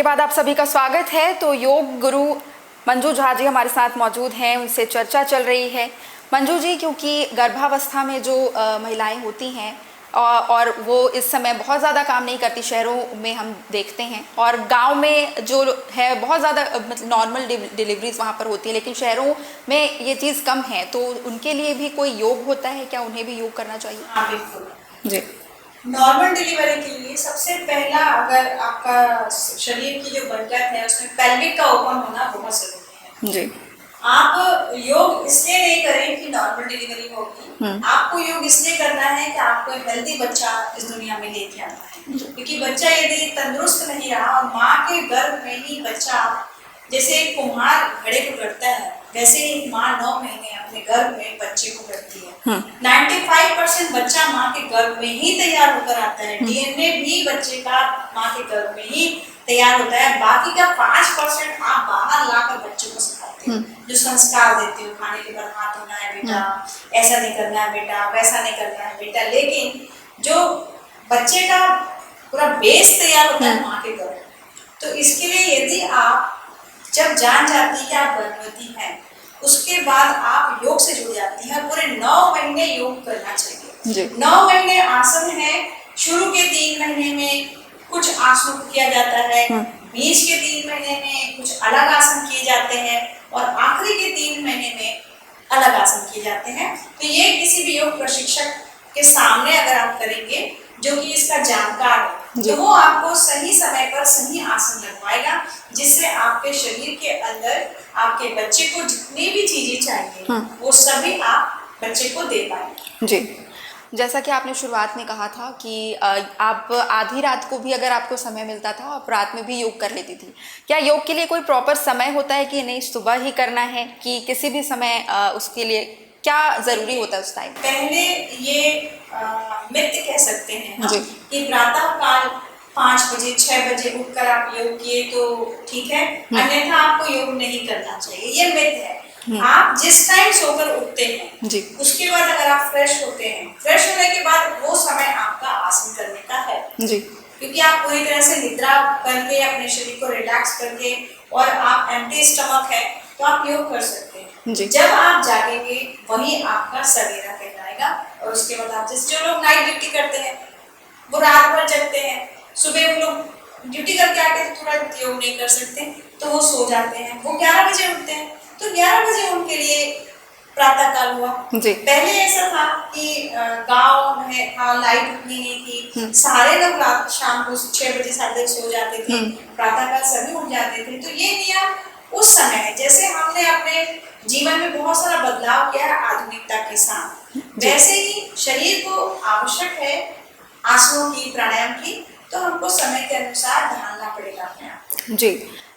बाद आप सभी का स्वागत है। तो योग गुरु मंजू झा जी हमारे साथ मौजूद हैं, उनसे चर्चा चल रही है। मंजू जी, क्योंकि गर्भावस्था में जो महिलाएं होती हैं और वो इस समय बहुत ज़्यादा काम नहीं करती, शहरों में हम देखते हैं, और गांव में जो है बहुत ज़्यादा मतलब नॉर्मल डिलीवरीज वहाँ पर होती है, लेकिन शहरों में ये चीज़ कम है। तो उनके लिए भी कोई योग होता है क्या? उन्हें भी योग करना चाहिए? हाँ बिल्कुल जी। नॉर्मल डिलीवरी के लिए सबसे पहला, अगर आपका शरीर की जो बनगत है उसमें पेल्विक का ओपन होना बहुत जरूरी है। जी। आप योग इसलिए नहीं करें कि नॉर्मल डिलीवरी होगी, आपको योग इसलिए करना है कि आपको एक हेल्दी बच्चा इस दुनिया में लेके आना है। क्योंकि बच्चा यदि तंदुरुस्त नहीं रहा और माँ के गर्भ में ही बच्चा, जैसे एक कुम्हार घड़े को गढ़ता है, वैसे ही माँ 9 महीने अपने गर्भ में बच्चे को गढ़ती है। 95% बच्चा माँ के गर्भ में ही तैयार होकर आता है। डीएनए भी बच्चे का माँ के गर्भ में ही तैयार होता है। बाकी का 5% आप बाहर लाकर बच्चों को सिखाते हो, जो संस्कार देते हो, खाने के बाद हाथ धोना है बेटा, ऐसा नहीं करना है बेटा, वैसा नहीं करना है बेटा। लेकिन जो बच्चे का पूरा बेस तैयार होता है माँ के गर्भ, तो इसके लिए यदि आप जब जान जाती है कि आप गर्भवती हैं, उसके बाद आप योग से जुड़ जाती हैं। पूरे 9 महीने योग करना चाहिए। 9 महीने आसन है। शुरू के 3 महीने में कुछ आसनों को किया जाता है, बीच के 3 महीने में कुछ अलग आसन किए जाते हैं, और आखिरी के 3 महीने में अलग आसन किए जाते हैं। तो ये किसी भी योग प्रशिक्षक के सामने अगर आप करेंगे, जो कि इसका जानकार है, तो वो आपको सही समय पर सही आसन लगवाएगा, जिससे आपके शरीर के अंदर आपके बच्चे को जितनी भी चीजें चाहिए वो सभी आप बच्चे को दे पाएंगे। जी। जैसा कि आपने शुरुआत में कहा था कि आप आधी रात को भी अगर आपको समय मिलता था, आप रात में भी योग कर लेती थी। क्या योग के लिए कोई प्रॉपर समय होता है कि नहीं सुबह ही करना है, कि किसी भी समय उसके लिए क्या जरूरी होता है उस टाइम? पहले ये मिथ कह सकते हैं हम कि प्रातः काल 5 बजे 6 बजे उठकर आप योग किए तो ठीक है, अन्यथा आपको योग नहीं करना चाहिए। ये मिथ है। आप जिस टाइम सोकर उठते हैं जी, उसके बाद अगर आप फ्रेश होते हैं, फ्रेश होने के बाद वो समय आपका आसन करने का है जी। क्योंकि आप पूरी तरह से निद्रा करके अपने शरीर को रिलैक्स करके और आप एम्प्टी स्टमक है तो आप योग कर सकते हैं जी। जब आप जागेंगे वही आपका सवेरा कहलाएगा। और उसके बाद आप जैसे जो लोग नाइट ड्यूटी करते हैं वो रात भर जगते हैं, सुबह वो लोग ड्यूटी करके आके तो तुरंत योग नहीं कर सकते, तो वो सो जाते हैं। वो 11 बजे उठते हैं, तो 11 बजे उनके लिए प्रातः काल हुआ जी। पहले ऐसा था कि गांव में लाइट उतनी नहीं थी, सारे लोग रात शाम को 6 बजे 7 सो जाते थे, प्रातः काल सभी उठ जाते थे। तो ये नियम उस समय है। जैसे हमने अपने जीवन में बहुत सारा बदलाव किया है आधुनिकता के साथ, वैसे ही शरीर को आवश्यक है आसनों की, प्राणायाम की, तो हमको समय के अनुसार ढालना पड़ेगा अपने आप जी।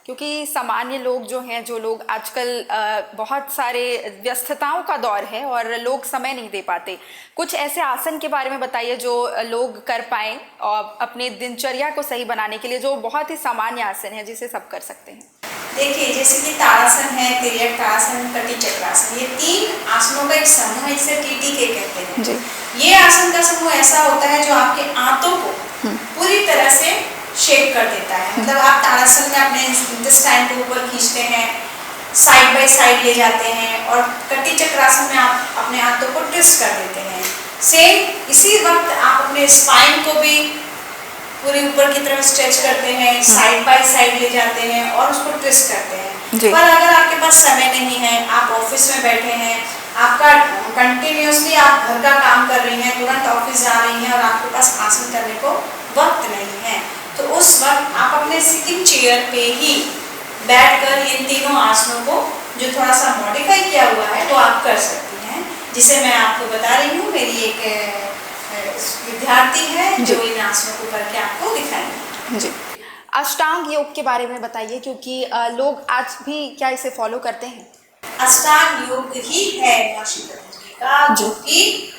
क्योंकि सामान्य लोग जो हैं, जो लोग आजकल बहुत सारे व्यस्तताओं का दौर है और लोग समय नहीं दे पाते। कुछ ऐसे आसन के बारे में बताइए जो लोग कर पाएँ और अपने दिनचर्या को सही बनाने के लिए, जो बहुत ही सामान्य आसन है जिसे सब कर सकते हैं। देखिए, जैसे कि ताड़ासन है, तिर्यक आसन, कटी चक्रासन, ये 3 आसनों का एक समूह है, इसे TTK कहते हैं जी। ये आसन का समूह ऐसा होता है जो आपके आंतों को पूरी तरह से शेप कर देता है। मतलब आप ताड़ासन में अपने इंटेस्टाइन को ऊपर खींचते हैं, साइड बाय साइड ले जाते हैं, और कटी चक्रासन में आप अपने हाथों को ट्विस्ट कर देते हैं। सेम इसी वक्त आप अपने स्पाइन को भी पूरे ऊपर की तरफ स्ट्रेच करते हैं, साइड बाय साइड ले जाते हैं और उसको ट्विस्ट करते हैं। पर अगर आपके पास समय नहीं है, आप ऑफिस में बैठे हैं, आपका कंटिन्यूसली आप घर का काम कर रही हैं, तुरंत ऑफिस जा रही हैं और आपके पास आसन करने को वक्त नहीं है, तो उस वक्त आप अपने सिटिंग चेयर पे ही बैठकर इन तीनों आसनों को, जो थोड़ा सा मॉडिफाई किया हुआ है, वो आप कर सकती हैं, जिसे मैं आपको बता रही हूँ। मेरी एक विद्यार्थी है जो इन आसनों को करके आपको दिखाएंगे जी। अष्टांग योग के बारे में बताइए, क्योंकि लोग आज भी क्या इसे फॉलो करते हैं? अष्टांग योग ही है महर्षि पतंजलि का, जो कि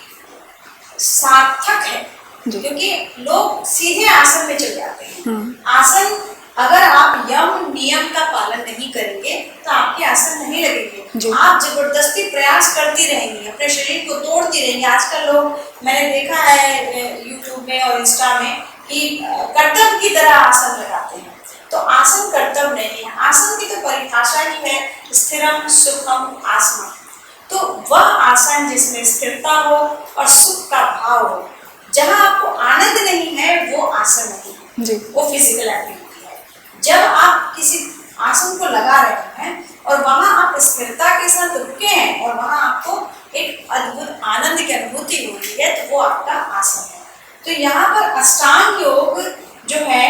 सार्थक है, क्योंकि लोग सीधे आसन में चले जाते हैं। आसन अगर आप यम नियम का पालन नहीं करेंगे तो आपके आसन नहीं लगेंगे। आप जबरदस्ती प्रयास करती रहेंगी, अपने शरीर को तोड़ती रहेंगी। आजकल लोग, मैंने देखा है यूट्यूब में और इंस्टा में, कि कर्तव्य की तरह आसन लगाते हैं। तो आसन कर्तव्य नहीं है। आसन की तो परिभाषा ही है स्थिरम सुखम आसनम। तो वह आसन जिसमें स्थिरता हो और सुख का भाव हो, जहाँ आपको आनंद नहीं है, वो आसन नहीं है जी। वो फिजिकल एक्टिविटी है। जब आप किसी आसन को लगा रहे हैं और वहां आप स्थिरता के साथ रुके हैं और वहां आपको एक अद्भुत आनंद की अनुभूति हो रही है, तो वो आपका आसन है। तो यहाँ पर अष्टांग योग जो है,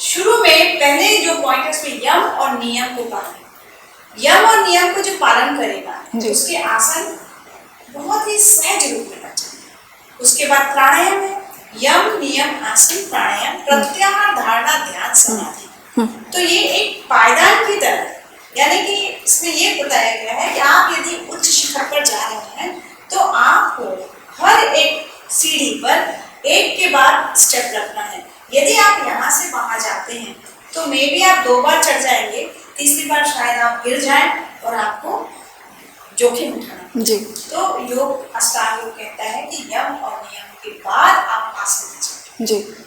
शुरू में पहले जो पॉइंट है उसमें यम और नियम को पालन, यम और नियम को जो पालन करेगा उसके आसन बहुत ही सहज रूप में बन जाएंगे। उसके बाद प्राणायाम है, यम नियम आसन प्राणायाम प्रत्याहार धारणा ध्यान समाधि। तो ये एक पायदान की तरह, यानी कि इसमें ये बताया गया है कि आप यदि उच्च शिखर पर जा रहे हैं तो आपको हर एक सीढ़ी पर एक के बाद स्टेप रखना है। यदि आप यहाँ से वहां जाते हैं तो मे बी आप 2 बार चढ़ जाएंगे, तीसरी बार शायद आप गिर जाएं और आपको जोखिम उठाना। जी। तो योग अष्टांग योग कहता है कि यम और नियम के बाद आप आसन में जाएं। जी।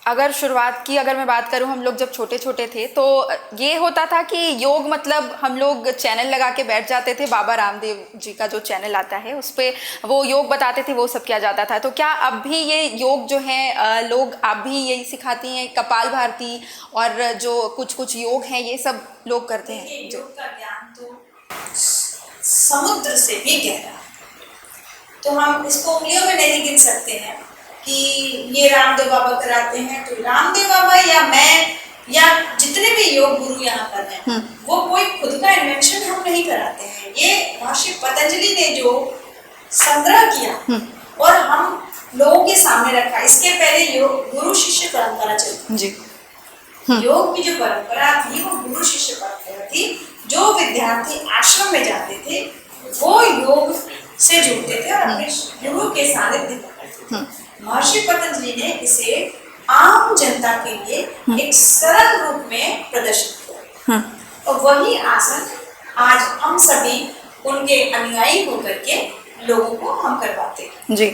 अगर मैं बात करूं, हम लोग जब छोटे छोटे थे तो ये होता था कि योग मतलब हम लोग चैनल लगा के बैठ जाते थे, बाबा रामदेव जी का जो चैनल आता है उस पर वो योग बताते थे, वो सब किया जाता था। तो क्या अब भी ये योग जो है लोग आप भी यही सिखाती हैं? कपाल भारती और जो कुछ कुछ योग हैं ये सब लोग करते हैं? योग का ज्ञान तो समुद्र से भी गहरा है, तो हम इसको उंगलियों में नहीं गिन सकते हैं कि ये रामदेव बाबा कराते हैं। तो रामदेव बाबा या मैं या जितने भी योग गुरु यहाँ पर हैं, वो कोई खुद का इन्वेंशन हम नहीं कराते हैं। ये महर्षि पतंजलि ने जो संग्रह किया और हम लोगों के सामने रखा। इसके पहले योग गुरु शिष्य परंपरा चलती जी। योग की जो परंपरा थी वो गुरु शिष्य परंपरा थी। जो विद्यार्थी आश्रम में जाते थे वो योग से जुड़ते थे और अपने गुरु के सानिध्य में करते थे। महर्षि पतंजलि ने इसे आम जनता के लिए एक सरल रूप में प्रदर्शित किया और वही आसन आज हम सभी उनके अनुयायी होकर के लोगों को हम करवाते हैं। जी।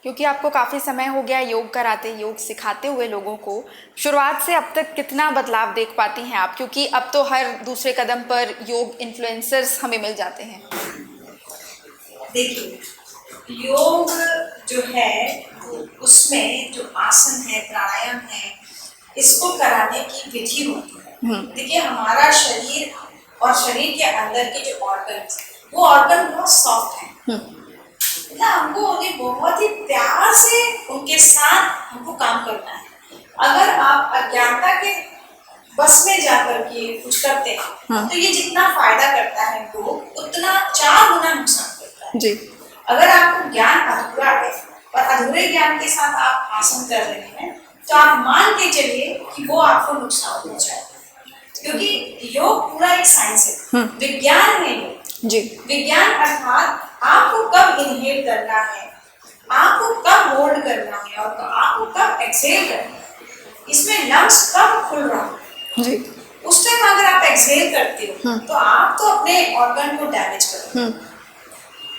क्योंकि आपको काफ़ी समय हो गया योग कराते, योग सिखाते हुए लोगों को, शुरुआत से अब तक कितना बदलाव देख पाती हैं आप? क्योंकि अब तो हर दूसरे कदम पर योग इन्फ्लुएंसर्स हमें मिल जाते हैं। देखिए, योग जो है उसमें जो आसन है, प्राणायाम है, इसको कराने की विधि होती है। देखिए, हमारा शरीर और शरीर के अंदर के जो ऑर्गन, वो ऑर्गन बहुत सॉफ्ट है ना, हमको उन्हें बहुत ही प्यार से उनके साथ हमको काम करना है। अगर आप अज्ञानता के बस में जाकर के कुछ करते हैं तो ये जितना फायदा करता है हमको, उतना 4 गुना नुकसान करता है। जी। अगर आपको ज्ञान अधूरा है और अधूरे ज्ञान के साथ आप आसन कर रहे हैं तो आप मान के चलिए कि वो आपको नुकसान पहुंचाएगा, क्योंकि योग पूरा एक साइंस है, विज्ञान है योग। जी। विज्ञान अर्थात आपको कब इनहेल करना है, आपको कब होल्ड करना है और आपको कब एक्सहेल करना है, इसमें लंग्स कब खुल रहा है। जी। उस टाइम अगर आप एक्सहेल करते हो तो आप तो अपने ऑर्गन को डैमेज कर रहे हो।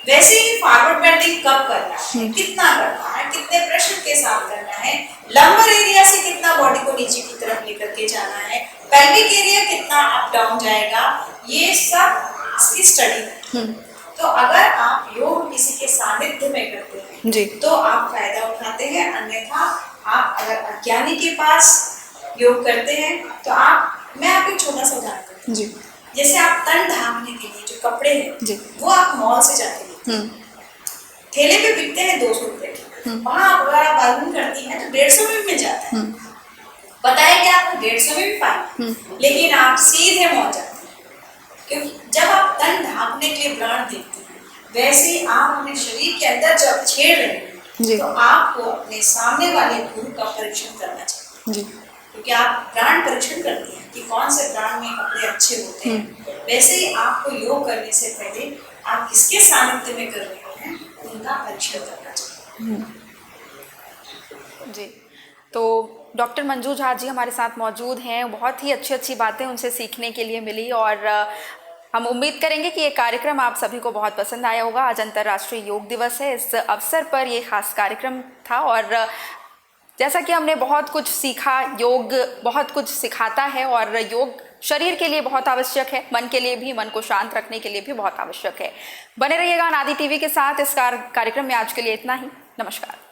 वैसे ही फॉरवर्ड बेंडिंग कब करना है, कितना करना है, कितने प्रेशर के साथ करना है, लंबर एरिया से कितना बॉडी को नीचे की तरफ लेकर के जाना है, पेल्विक एरिया कितना अप डाउन जाएगा, ये सब इसकी स्टडी है। तो अगर आप योग किसी के सानिध्य में करते हैं जी। तो आप फायदा उठाते हैं, अन्यथा आप अगर अज्ञानी के पास योग करते हैं तो मैं आपको एक छोटा सा उदाहरण देती हूँ। जी। जैसे आप तन ढांकने के लिए जो कपड़े हैं वो आप मॉल से जाके लेते हैं, ठेले पे बिकते हैं 200 रुपए के, वहाँ अगर आप बार्गेनिंग करती हैं तो 150 में मिल जाता है। पता है कि आपको 150 में भी पाएंगे, लेकिन आप सीधे मॉल जाते हैं, क्योंकि जब आप तन ढांकने के लिए प्राण देते हैं, वैसे ही आप अपने शरीर के अंदर जब छेड़ रहे हैं तो आपको अपने सामने वाले गुरु का परीक्षण करना चाहिए। क्योंकि आप प्राण परीक्षण करते हैं कि कौन से प्राण में कपड़े अच्छे होते हैं, वैसे ही आपको योग करने से पहले आप किसके सानिध्य में कर रहे हैं उनका परीक्षण करना चाहिए। जी। तो डॉक्टर मंजू झा जी हमारे साथ मौजूद हैं, बहुत ही अच्छी अच्छी बातें उनसे सीखने के लिए मिली और हम उम्मीद करेंगे कि ये कार्यक्रम आप सभी को बहुत पसंद आया होगा। आज अंतर्राष्ट्रीय योग दिवस है, इस अवसर पर ये खास कार्यक्रम था और जैसा कि हमने बहुत कुछ सीखा, योग बहुत कुछ सिखाता है और योग शरीर के लिए बहुत आवश्यक है, मन के लिए भी, मन को शांत रखने के लिए भी बहुत आवश्यक है। बने रहिएगा अनादि टीवी के साथ। इस कार्यक्रम में आज के लिए इतना ही। नमस्कार।